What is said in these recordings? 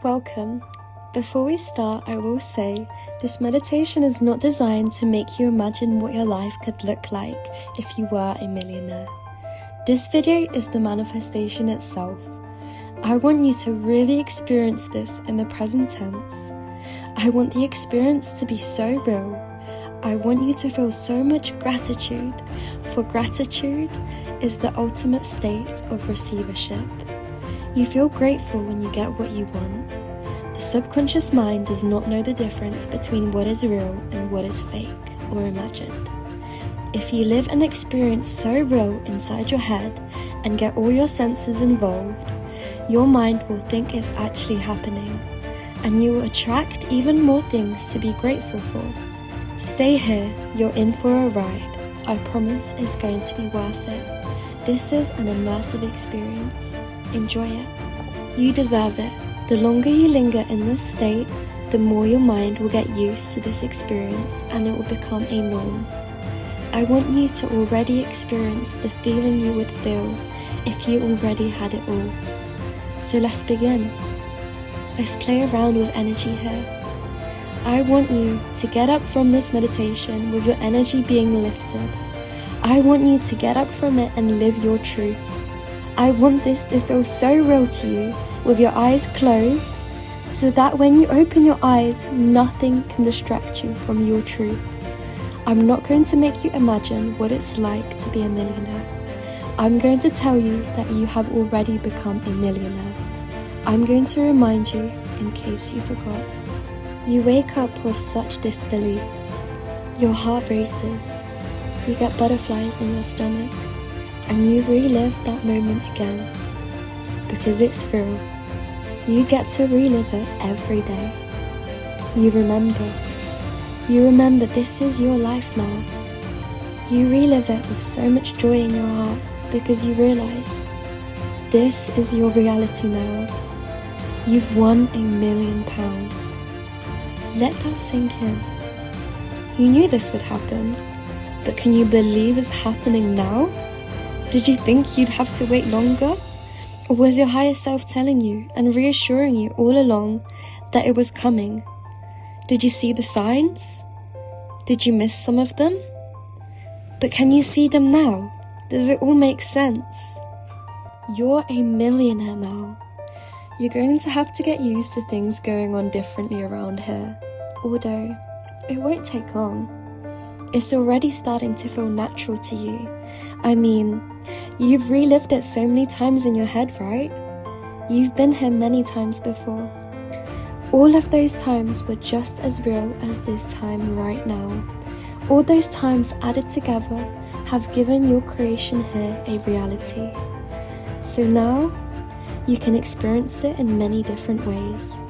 Welcome. Before we start, I will say this meditation is not designed to make you imagine what your life could look like if you were a millionaire. This video is the manifestation itself. I want you to really experience this in the present tense. I want the experience to be so real. I want you to feel so much gratitude, for gratitude is the ultimate state of receivership. You feel grateful when you get what you want. The subconscious mind does not know the difference between what is real and what is fake or imagined. If you live an experience so real inside your head and get all your senses involved, your mind will think it's actually happening, and you will attract even more things to be grateful for. Stay here, you're in for a ride. I promise it's going to be worth it. This is an immersive experience. Enjoy it. You deserve it. The longer you linger in this state, the more your mind will get used to this experience and it will become a norm. I want you to already experience the feeling you would feel if you already had it all. So let's begin. Let's play around with energy here. I want you to get up from this meditation with your energy being lifted. I want you to get up from it and live your truth. I want this to feel so real to you with your eyes closed, so that when you open your eyes, nothing can distract you from your truth. I'm not going to make you imagine what it's like to be a millionaire. I'm going to tell you that you have already become a millionaire. I'm going to remind you in case you forgot. You wake up with such disbelief. Your heart races. You get butterflies in your stomach. And you relive that moment again, because it's real. You get to relive it every day. You remember this is your life now. You relive it with so much joy in your heart, because you realize this is your reality now. You've won £1 million. Let that sink in. You knew this would happen, but can you believe it's happening now? Did you think you'd have to wait longer? Or was your higher self telling you and reassuring you all along that it was coming? Did you see the signs? Did you miss some of them? But can you see them now? Does it all make sense? You're a millionaire now. You're going to have to get used to things going on differently around here, although it won't take long. It's already starting to feel natural to you. I mean, you've relived it so many times in your head, right? You've been here many times before. All of those times were just as real as this time right now. All those times added together have given your creation here a reality. So now, you can experience it in many different ways.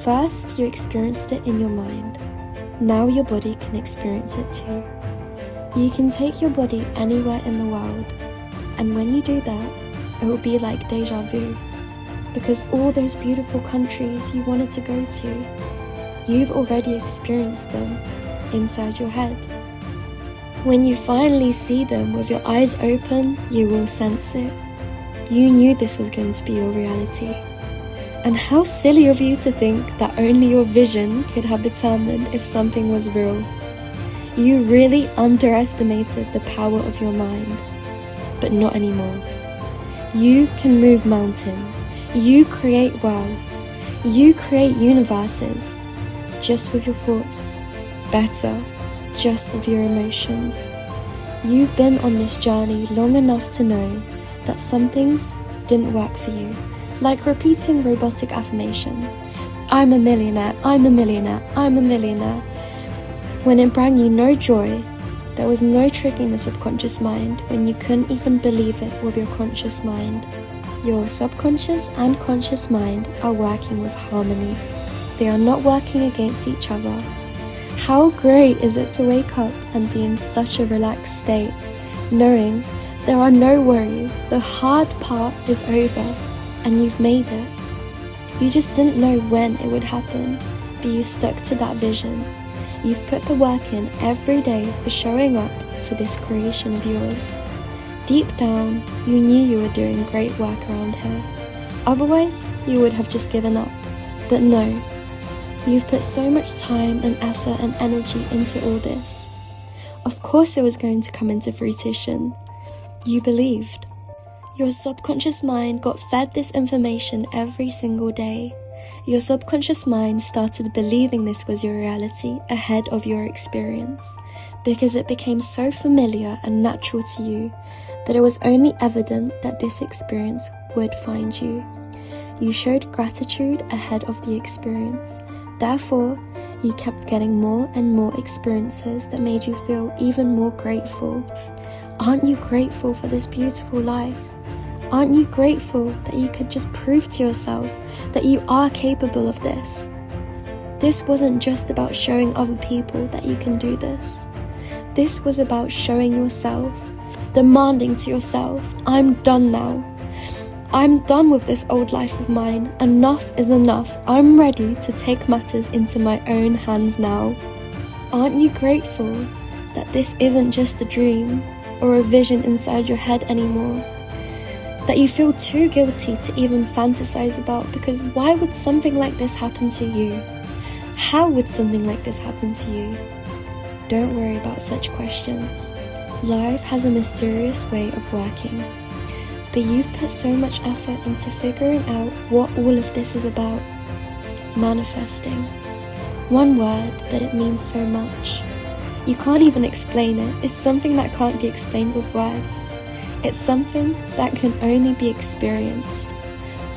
First, you experienced it in your mind. Now your body can experience it too. You can take your body anywhere in the world, and when you do that, it will be like deja vu, because all those beautiful countries you wanted to go to, you've already experienced them inside your head. When you finally see them with your eyes open, you will sense it. You knew this was going to be your reality. And how silly of you to think that only your vision could have determined if something was real. You really underestimated the power of your mind, but not anymore. You can move mountains, you create worlds, you create universes, just with your thoughts, better, just with your emotions. You've been on this journey long enough to know that some things didn't work for you, like repeating robotic affirmations. I'm a millionaire, I'm a millionaire, I'm a millionaire. When it brought you no joy, there was no tricking the subconscious mind when you couldn't even believe it with your conscious mind. Your subconscious and conscious mind are working with harmony. They are not working against each other. How great is it to wake up and be in such a relaxed state, knowing there are no worries, the hard part is over, and you've made it. You just didn't know when it would happen, but you stuck to that vision. You've put the work in every day for showing up for this creation of yours. Deep down, you knew you were doing great work around here. Otherwise, you would have just given up. But no, you've put so much time and effort and energy into all this. Of course it was going to come into fruition. You believed. Your subconscious mind got fed this information every single day. Your subconscious mind started believing this was your reality ahead of your experience, because it became so familiar and natural to you that it was only evident that this experience would find you. You showed gratitude ahead of the experience. Therefore, you kept getting more and more experiences that made you feel even more grateful. Aren't you grateful for this beautiful life? Aren't you grateful that you could just prove to yourself that you are capable of this? This wasn't just about showing other people that you can do this. This was about showing yourself, demanding to yourself, I'm done now. I'm done with this old life of mine. Enough is enough. I'm ready to take matters into my own hands now. Aren't you grateful that this isn't just a dream or a vision inside your head anymore? That you feel too guilty to even fantasize about, because why would something like this happen to you? How would something like this happen to you? Don't worry about such questions. Life has a mysterious way of working. But you've put so much effort into figuring out what all of this is about. Manifesting. One word, but it means so much. You can't even explain it. It's something that can't be explained with words. It's something that can only be experienced.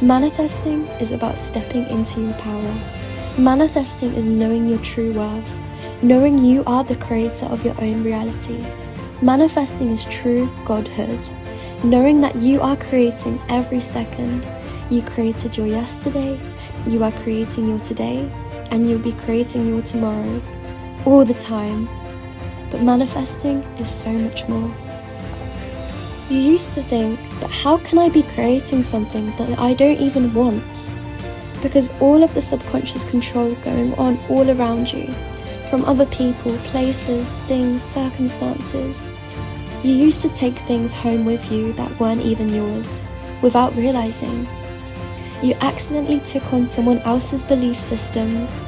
Manifesting is about stepping into your power. Manifesting is knowing your true worth, knowing you are the creator of your own reality. Manifesting is true godhood. Knowing that you are creating every second. You created your yesterday, you are creating your today, and you'll be creating your tomorrow, all the time. But manifesting is so much more. You used to think, but how can I be creating something that I don't even want? Because all of the subconscious control going on all around you, from other people, places, things, circumstances. You used to take things home with you that weren't even yours, without realizing. You accidentally took on someone else's belief systems,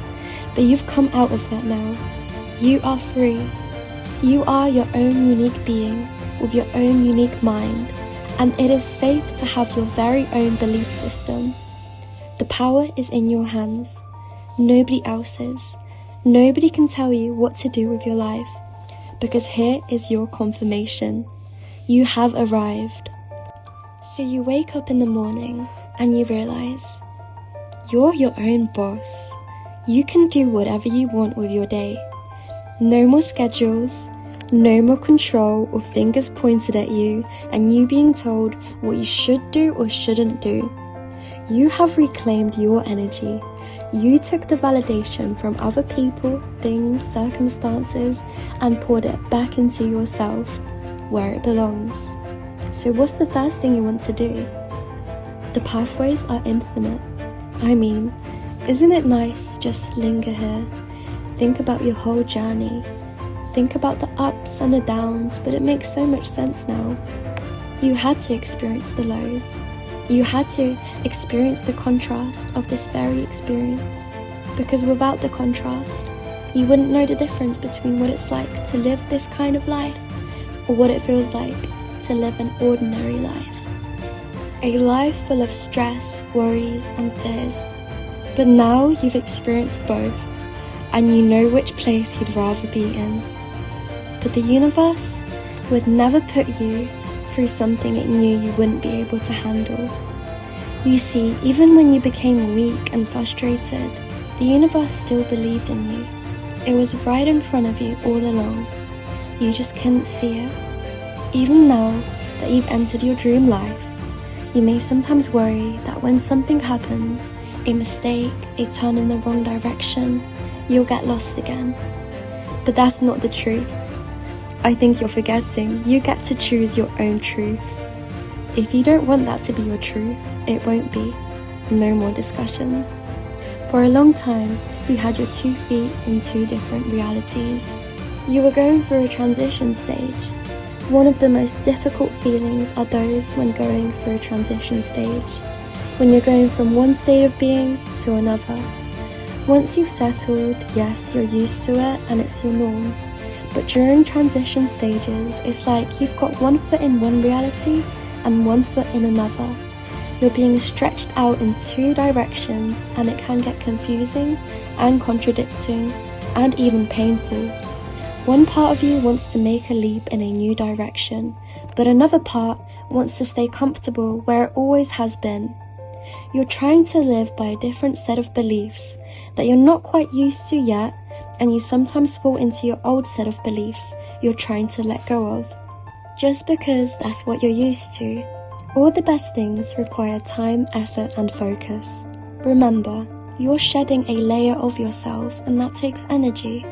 but you've come out of that now. You are free. You are your own unique being, with your own unique mind, and it is safe to have your very own belief system. The power is in your hands, nobody else's. Nobody can tell you what to do with your life. Because here is your confirmation. You have arrived. So you wake up in the morning and you realize you're your own boss. You can do whatever you want with your day. No more schedules, no more control or fingers pointed at you and you being told what you should do or shouldn't do. You have reclaimed your energy. You took the validation from other people, things, circumstances, and poured it back into yourself, where it belongs. So what's the first thing you want to do? The pathways are infinite. I mean, isn't it nice just linger here? Think about your whole journey. Think about the ups and the downs, but it makes so much sense now. You had to experience the lows. You had to experience the contrast of this very experience, because without the contrast, you wouldn't know the difference between what it's like to live this kind of life or what it feels like to live an ordinary life. A life full of stress, worries and fears. But now you've experienced both and you know which place you'd rather be in. But the universe would never put you through something it knew you wouldn't be able to handle. You see, even when you became weak and frustrated, the universe still believed in you. It was right in front of you all along. You just couldn't see it. Even now that you've entered your dream life, you may sometimes worry that when something happens, a mistake, a turn in the wrong direction, you'll get lost again. But that's not the truth. I think you're forgetting you get to choose your own truths. If you don't want that to be your truth, it won't be. No more discussions. For a long time, you had your 2 feet in 2 different realities. You were going through a transition stage. One of the most difficult feelings are those when going through a transition stage. when you're going from one state of being to another. Once you've settled, yes, you're used to it and it's your norm. But during transition stages, it's like you've got one foot in one reality and one foot in another. You're being stretched out in two directions, and it can get confusing and contradicting and even painful. One part of you wants to make a leap in a new direction, but another part wants to stay comfortable where it always has been. You're trying to live by a different set of beliefs that you're not quite used to yet, and you sometimes fall into your old set of beliefs you're trying to let go of, just because that's what you're used to. All the best things require time, effort, and focus. Remember, you're shedding a layer of yourself, and that takes energy.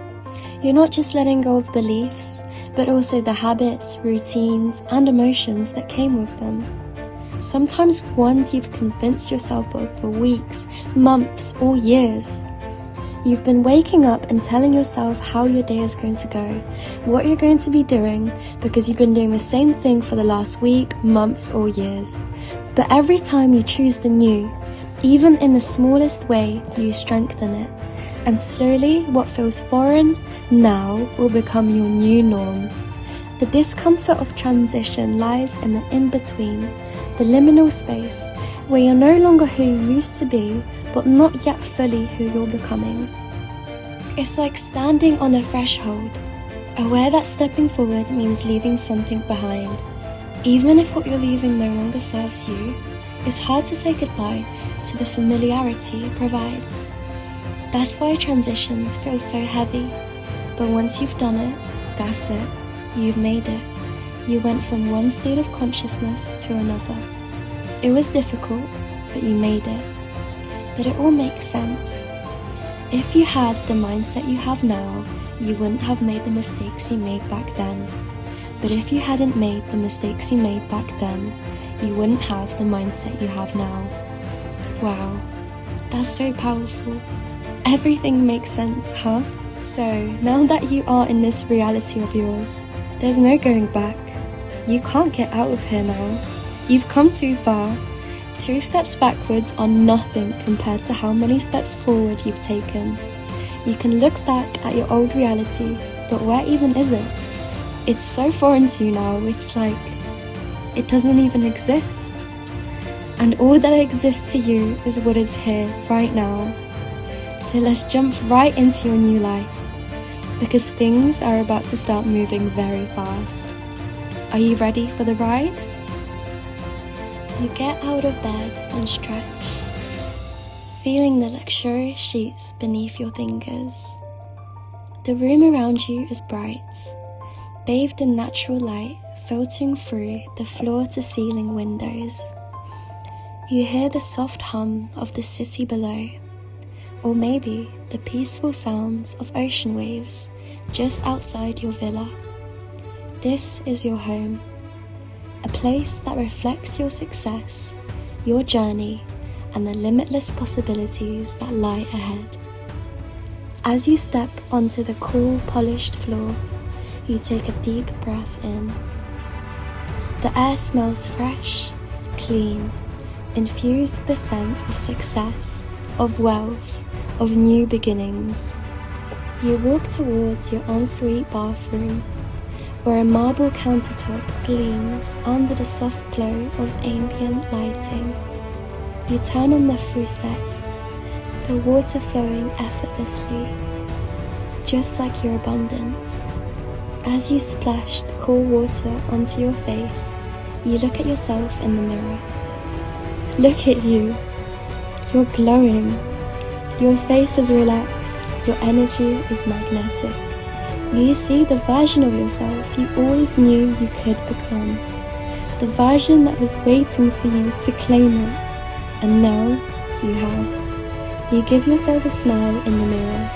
You're not just letting go of beliefs, but also the habits, routines, and emotions that came with them. Sometimes ones you've convinced yourself of for weeks, months, or years. You've been waking up and telling yourself how your day is going to go, what you're going to be doing, because you've been doing the same thing for the last week, months, or years. But every time you choose the new, even in the smallest way, you strengthen it. And slowly, what feels foreign now will become your new norm. The discomfort of transition lies in the in-between, the liminal space, where you're no longer who you used to be, but not yet fully who you're becoming. It's like standing on a threshold, aware that stepping forward means leaving something behind. Even if what you're leaving no longer serves you, it's hard to say goodbye to the familiarity it provides. That's why transitions feel so heavy, but once you've done it, that's it. You've made it. You went from one state of consciousness to another. It was difficult, but you made it. But it all makes sense. If you had the mindset you have now, you wouldn't have made the mistakes you made back then. But if you hadn't made the mistakes you made back then, you wouldn't have the mindset you have now. Wow, that's so powerful. Everything makes sense, huh? So, now that you are in this reality of yours, there's no going back. You can't get out of here now. You've come too far. 2 steps backwards are nothing compared to how many steps forward you've taken. You can look back at your old reality, but where even is it? It's so foreign to you now, it's like it doesn't even exist. And all that exists to you is what is here right now. So let's jump right into your new life, because things are about to start moving very fast. Are you ready for the ride? You get out of bed and stretch, feeling the luxurious sheets beneath your fingers. The room around you is bright, bathed in natural light filtering through the floor-to-ceiling windows. You hear the soft hum of the city below, or maybe the peaceful sounds of ocean waves just outside your villa. This is your home. A place that reflects your success, your journey, and the limitless possibilities that lie ahead. As you step onto the cool, polished floor, you take a deep breath in. The air smells fresh, clean, infused with the scent of success, of wealth, of new beginnings. You walk towards your ensuite bathroom, where a marble countertop gleams under the soft glow of ambient lighting. You turn on the faucets, the water flowing effortlessly, just like your abundance. As you splash the cool water onto your face, you look at yourself in the mirror. Look at you. You're glowing. Your face is relaxed. Your energy is magnetic. You see the version of yourself you always knew you could become. The version that was waiting for you to claim it. And now you have. You give yourself a smile in the mirror,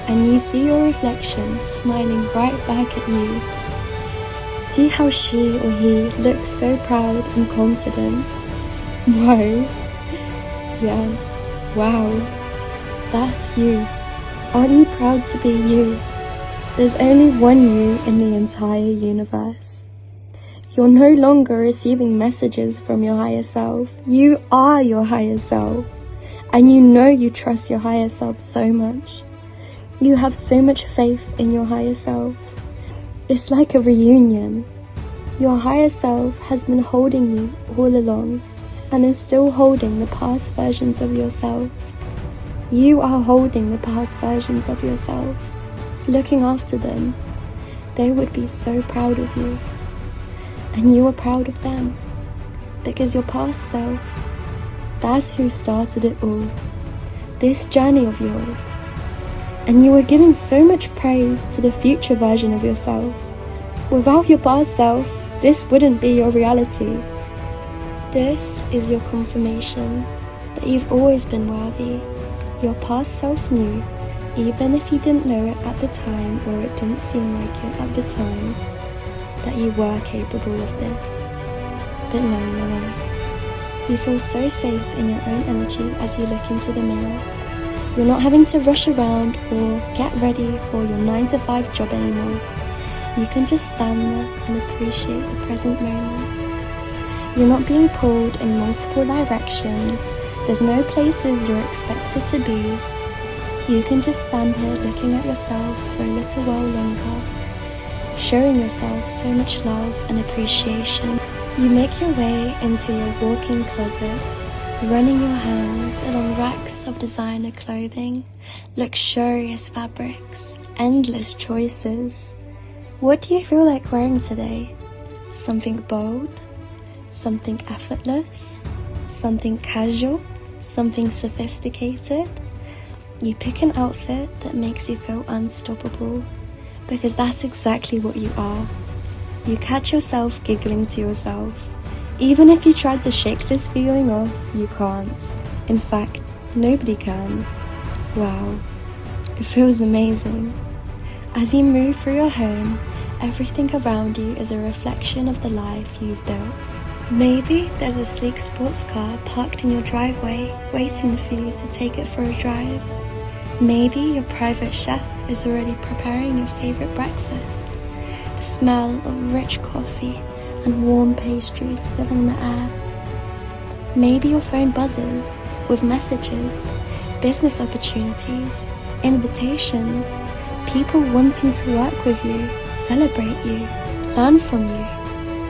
and you see your reflection smiling right back at you. See how she or he looks so proud and confident. Whoa. Yes. Wow. That's you. Aren't you proud to be you? There's only one you in the entire universe. You're no longer receiving messages from your higher self. You are your higher self. And you know you trust your higher self so much. You have so much faith in your higher self. It's like a reunion. Your higher self has been holding you all along and is still holding the past versions of yourself. You are holding the past versions of yourself, looking after them. They would be so proud of you. And you are proud of them. Because your past self, that's who started it all. This journey of yours. And you are giving so much praise to the future version of yourself. Without your past self, this wouldn't be your reality. This is your confirmation that you've always been worthy. Your past self knew, even if you didn't know it at the time or it didn't seem like it at the time, that you were capable of this. But now you know. You feel so safe in your own energy as you look into the mirror. You're not having to rush around or get ready for your 9-to-5 job anymore. You can just stand there and appreciate the present moment. You're not being pulled in multiple directions. There's no places you're expected to be. You can just stand here looking at yourself for a little while longer, showing yourself so much love and appreciation. You make your way into your walk-in closet, running your hands along racks of designer clothing, luxurious fabrics, endless choices. What do you feel like wearing today? Something bold? Something effortless? Something casual? Something sophisticated? You pick an outfit that makes you feel unstoppable, because that's exactly what you are. You catch yourself giggling to yourself. Even if you try to shake this feeling off, you can't. In fact, nobody can. Wow, it feels amazing. As you move through your home, everything around you is a reflection of the life you've built. Maybe there's a sleek sports car parked in your driveway, waiting for you to take it for a drive. Maybe your private chef is already preparing your favorite breakfast. The smell of rich coffee and warm pastries filling the air. Maybe your phone buzzes with messages, business opportunities, invitations, people wanting to work with you, celebrate you, learn from you.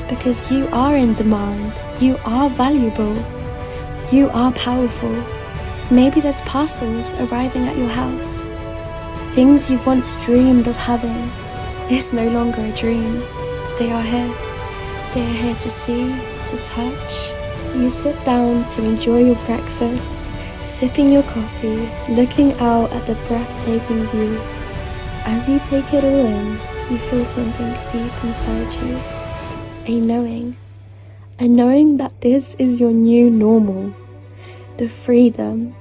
Because you are in demand, you are valuable, you are powerful. Maybe there's parcels arriving at your house. Things you once dreamed of having. It's no longer a dream. They are here. They are here to see, to touch. You sit down to enjoy your breakfast, sipping your coffee, looking out at the breathtaking view. As you take it all in, you feel something deep inside you. A knowing that this is your new normal. The freedom,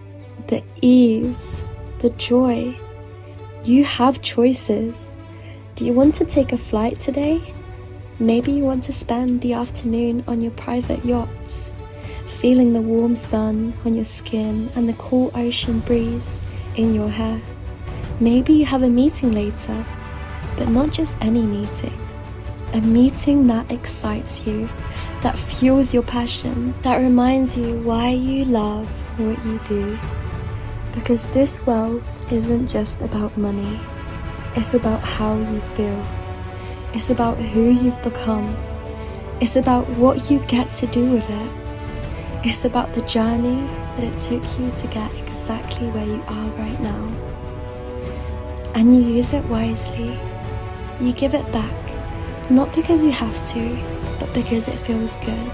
the ease, the joy. You have choices. Do you want to take a flight today? Maybe you want to spend the afternoon on your private yacht, feeling the warm sun on your skin and the cool ocean breeze in your hair. Maybe you have a meeting later, but not just any meeting. A meeting that excites you, that fuels your passion, that reminds you why you love what you do. Because this wealth isn't just about money, it's about how you feel. It's about who you've become. It's about what you get to do with it. It's about the journey that it took you to get exactly where you are right now. And you use it wisely. You give it back. Not because you have to, but because it feels good.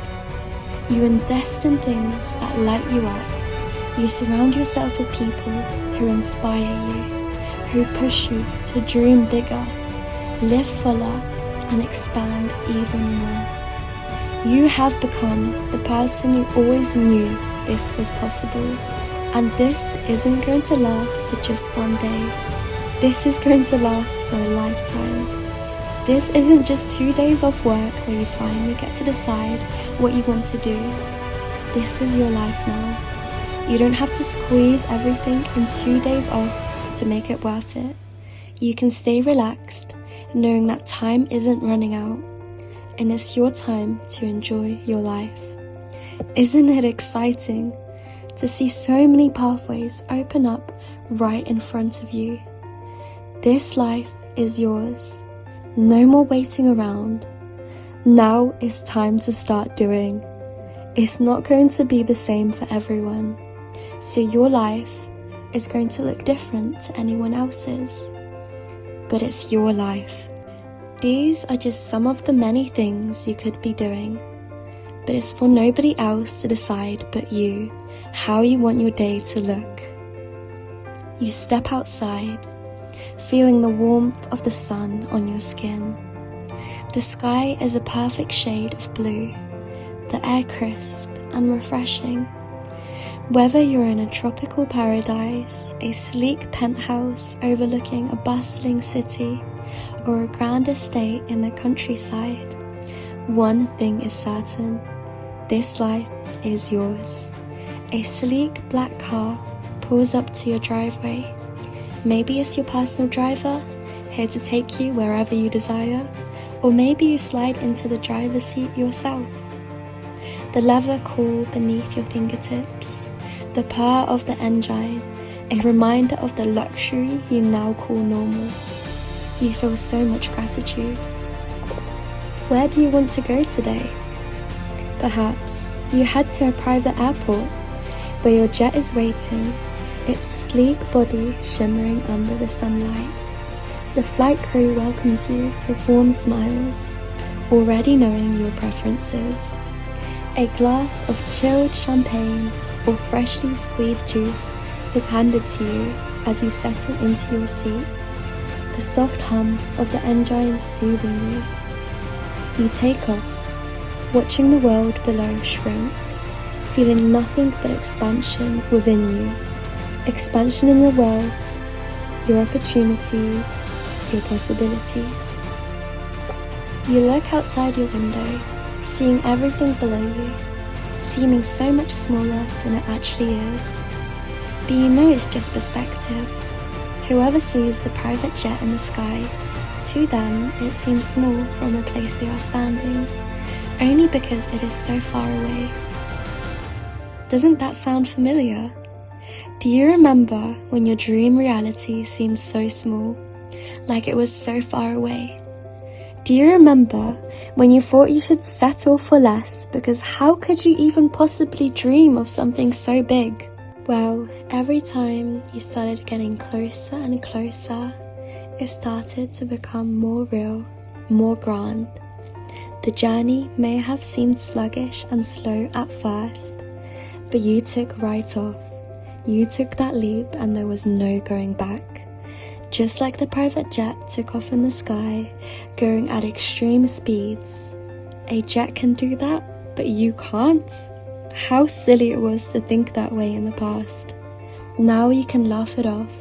You invest in things that light you up. You surround yourself with people who inspire you, who push you to dream bigger, live fuller, and expand even more. You have become the person who always knew this was possible. And this isn't going to last for just one day. This is going to last for a lifetime. This isn't just 2 days off work where you finally get to decide what you want to do. This is your life now. You don't have to squeeze everything in 2 days off to make it worth it. You can stay relaxed, knowing that time isn't running out. and it's your time to enjoy your life. Isn't it exciting to see so many pathways open up right in front of you? This life is yours. No more waiting around. Now it's time to start doing. It's not going to be the same for everyone, so your life is going to look different to anyone else's. But it's your life. These are just some of the many things you could be doing, but it's for nobody else to decide but you how you want your day to look. You step outside, feeling the warmth of the sun on your skin. The sky is a perfect shade of blue, the air crisp and refreshing. Whether you're in a tropical paradise, a sleek penthouse overlooking a bustling city, or a grand estate in the countryside, one thing is certain: this life is yours. A sleek black car pulls up to your driveway. Maybe it's your personal driver, here to take you wherever you desire, or maybe you slide into the driver's seat yourself. The leather cool beneath your fingertips, the purr of the engine, a reminder of the luxury you now call normal. You feel so much gratitude. Where do you want to go today? Perhaps you head to a private airport where your jet is waiting, its sleek body shimmering under the sunlight. The flight crew welcomes you with warm smiles, already knowing your preferences. A glass of chilled champagne or freshly squeezed juice is handed to you as you settle into your seat, the soft hum of the engine soothing you. You take off, watching the world below shrink, feeling nothing but expansion within you. Expansion in your wealth, your opportunities, your possibilities. You look outside your window, seeing everything below you, seeming so much smaller than it actually is. But you know it's just perspective. Whoever sees the private jet in the sky, to them it seems small from the place they are standing, only because it is so far away. Doesn't that sound familiar? Do you remember when your dream reality seemed so small, like it was so far away? Do you remember when you thought you should settle for less because how could you even possibly dream of something so big? Well, every time you started getting closer and closer, it started to become more real, more grand. The journey may have seemed sluggish and slow at first, but you took right off. You took that leap and there was no going back. Just like the private jet took off in the sky, going at extreme speeds. A jet can do that, but you can't? How silly it was to think that way in the past. Now you can laugh it off,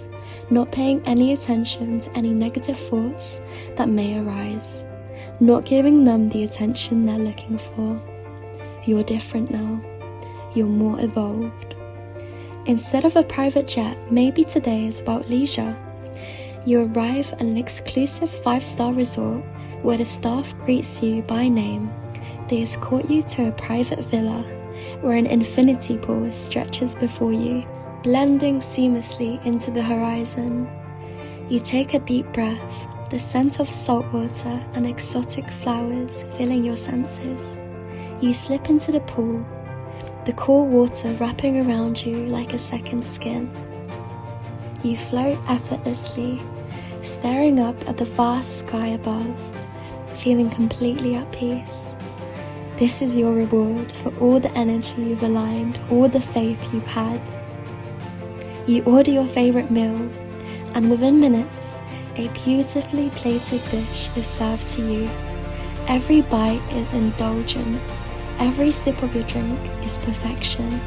not paying any attention to any negative thoughts that may arise, not giving them the attention they're looking for. You're different now. You're more evolved. Instead of a private jet, maybe today is about leisure. You arrive at an exclusive 5-star resort where the staff greets you by name. They escort you to a private villa where an infinity pool stretches before you, blending seamlessly into the horizon. You take a deep breath, the scent of salt water and exotic flowers filling your senses. You slip into the pool, the cool water wrapping around you like a second skin. You float effortlessly, staring up at the vast sky above, feeling completely at peace. This is your reward for all the energy you've aligned, all the faith you've had. You order your favorite meal, and within minutes, a beautifully plated dish is served to you. Every bite is indulgent. Every sip of your drink is perfection.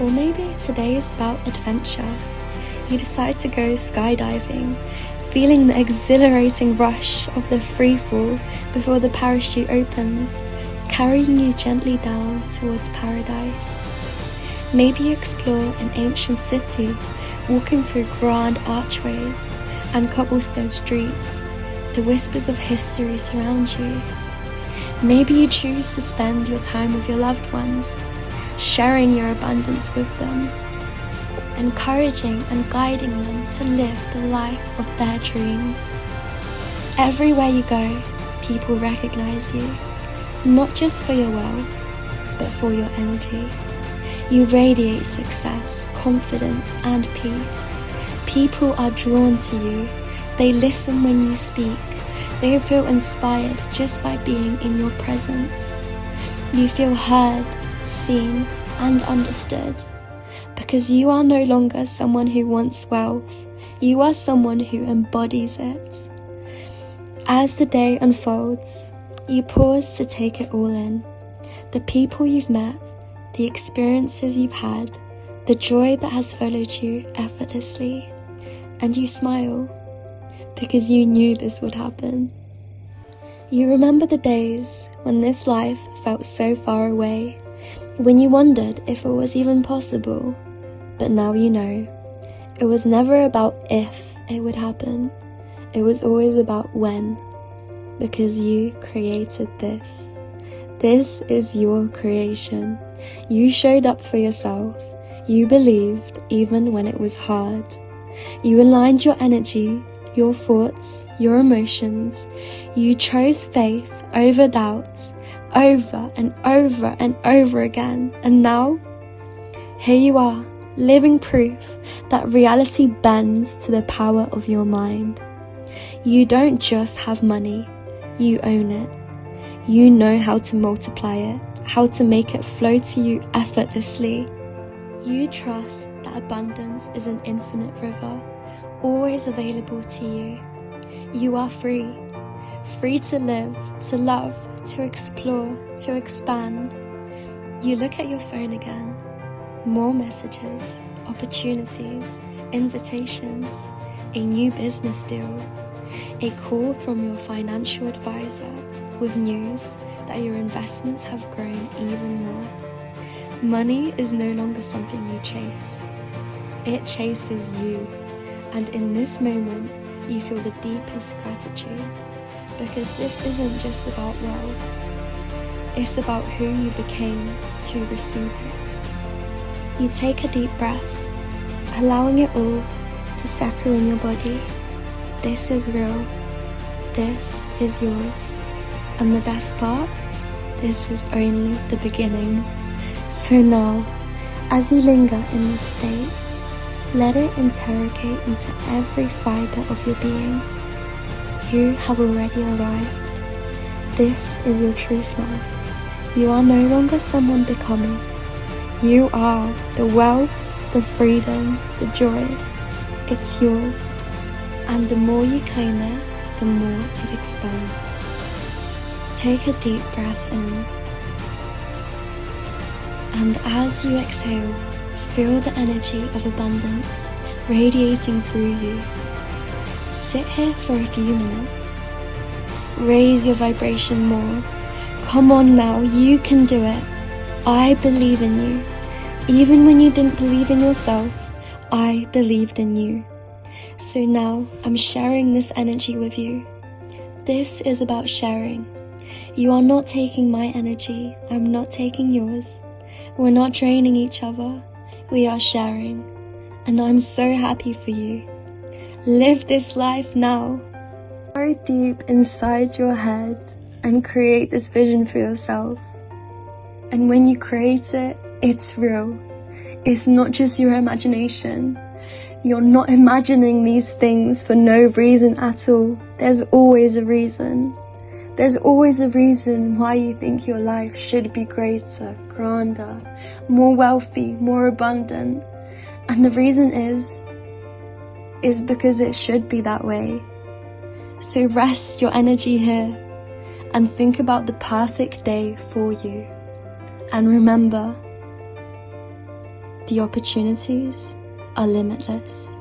Or maybe today is about adventure. You decide to go skydiving, feeling the exhilarating rush of the free fall before the parachute opens, carrying you gently down towards paradise. Maybe you explore an ancient city, walking through grand archways and cobblestone streets. The whispers of history surround you. Maybe you choose to spend your time with your loved ones, sharing your abundance with them, encouraging and guiding them to live the life of their dreams. Everywhere you go, people recognize you, not just for your wealth, but for your energy. You radiate success, confidence, and peace. People are drawn to you. They listen when you speak. They feel inspired just by being in your presence. You feel heard, seen, and understood, because you are no longer someone who wants wealth. You are someone who embodies it. As the day unfolds, you pause to take it all in. The people you've met, the experiences you've had, the joy that has followed you effortlessly, and you smile because you knew this would happen. You remember the days when this life felt so far away, when you wondered if it was even possible, but now you know. It was never about if it would happen, it was always about when, because you created this. This is your creation. You showed up for yourself. You believed even when it was hard. You aligned your energy, your thoughts, your emotions. You chose faith over doubts, over and over and over again. And now, here you are, living proof that reality bends to the power of your mind. You don't just have money, you own it. You know how to multiply it, how to make it flow to you effortlessly. You trust that abundance is an infinite river, always available to you. You are free, free to live, to love, to explore, to expand. You look at your phone again, more messages, opportunities, invitations, a new business deal, a call from your financial advisor with news that your investments have grown even more. Money is no longer something you chase. It chases you. And in this moment, you feel the deepest gratitude, because this isn't just about wealth. It's about who you became to receive it. You take a deep breath, allowing it all to settle in your body. This is real. This is yours. And the best part, this is only the beginning. So now, as you linger in this state, let it interrogate into every fiber of your being. You have already arrived. This is your truth now. You are no longer someone becoming. You are the wealth, the freedom, the joy. It's yours. And the more you claim it, the more it expands. Take a deep breath in. And as you exhale, feel the energy of abundance radiating through you. Sit here for a few minutes. Raise your vibration more. Come on now, you can do it. I believe in you. Even when you didn't believe in yourself, I believed in you. So now I'm sharing this energy with you. This is about sharing. You are not taking my energy. I'm not taking yours. We're not draining each other. We are sharing. And I'm so happy for you. Live this life now. Go deep inside your head and create this vision for yourself. And when you create it, it's real. It's not just your imagination. You're not imagining these things for no reason at all. There's always a reason. There's always a reason why you think your life should be greater, grander, more wealthy, more abundant. And the reason is because it should be that way. So rest your energy here and think about the perfect day for you. And remember, the opportunities are limitless.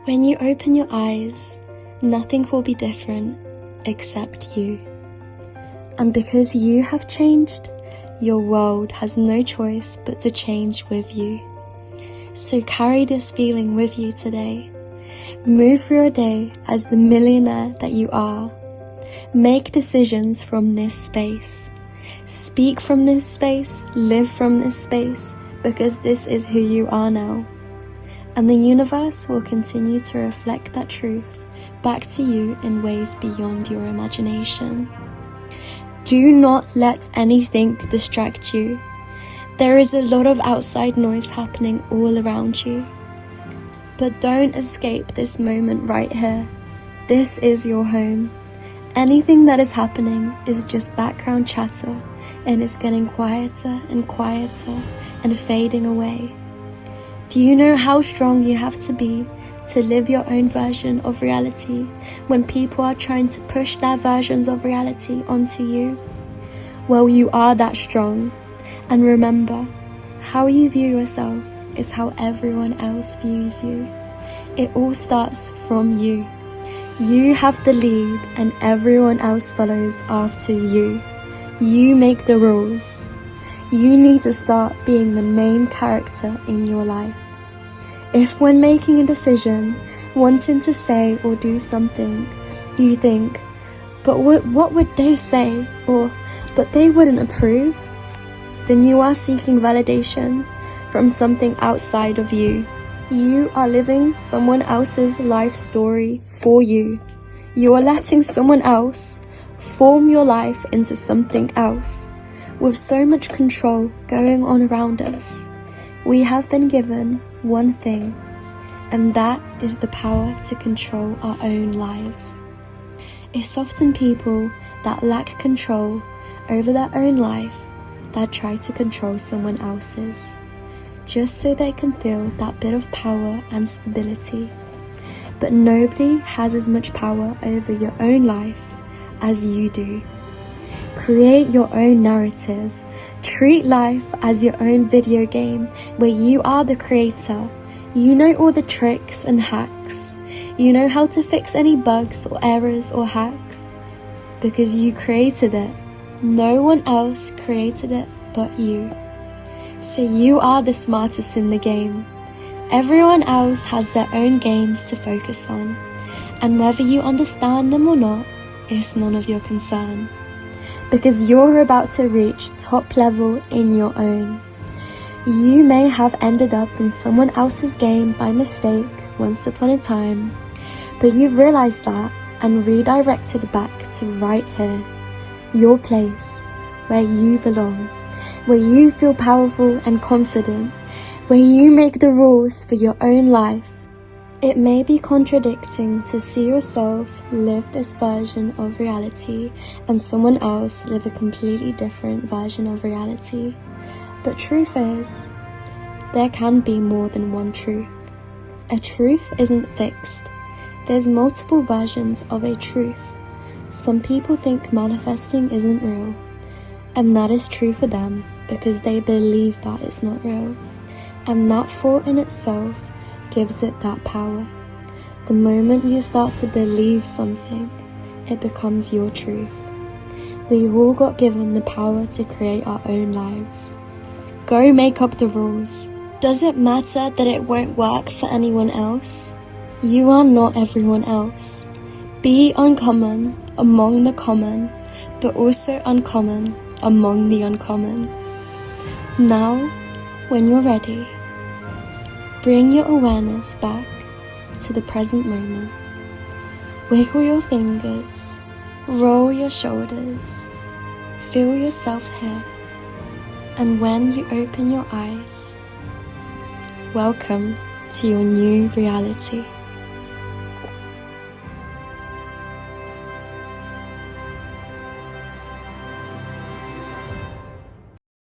When you open your eyes, nothing will be different except you. And because you have changed, your world has no choice but to change with you. So carry this feeling with you today. Move through your day as the millionaire that you are. Make decisions from this space. Speak from this space, live from this space, because this is who you are now. And the universe will continue to reflect that truth back to you in ways beyond your imagination. Do not let anything distract you. There is a lot of outside noise happening all around you. But don't escape this moment right here. This is your home. Anything that is happening is just background chatter, and it's getting quieter and quieter and fading away. Do you know how strong you have to be to live your own version of reality when people are trying to push their versions of reality onto you? Well, you are that strong. And remember, how you view yourself is how everyone else views you. It all starts from you. You have the lead and everyone else follows after you. You make the rules. You need to start being the main character in your life. If when making a decision, wanting to say or do something, you think, but what would they say? Or, but they wouldn't approve? Then you are seeking validation from something outside of you. You are living someone else's life story for you. You are letting someone else form your life into something else. With so much control going on around us, we have been given one thing, and that is the power to control our own lives. It's often people that lack control over their own life that try to control someone else's, just so they can feel that bit of power and stability. But nobody has as much power over your own life as you do. Create your own narrative. Treat life as your own video game where you are the creator. You know all the tricks and hacks. You know how to fix any bugs or errors or hacks because you created it. No one else created it but you. So you are the smartest in the game. Everyone else has their own games to focus on, and whether you understand them or not is none of your concern, because you're about to reach top level in your own. You may have ended up in someone else's game by mistake once upon a time, but you realized that and redirected back to right here, your place, where you belong, where you feel powerful and confident, where you make the rules for your own life. It may be contradicting to see yourself live this version of reality and someone else live a completely different version of reality. But truth is, there can be more than one truth. A truth isn't fixed. There's multiple versions of a truth. Some people think manifesting isn't real, and that is true for them because they believe that it's not real. And that thought in itself gives it that power. The moment you start to believe something, it becomes your truth. We all got given the power to create our own lives. Go make up the rules. Does it matter that it won't work for anyone else? You are not everyone else. Be uncommon among the common, but also uncommon among the uncommon. Now, when you're ready, bring your awareness back to the present moment. Wiggle your fingers, roll your shoulders, feel yourself here, and when you open your eyes, welcome to your new reality.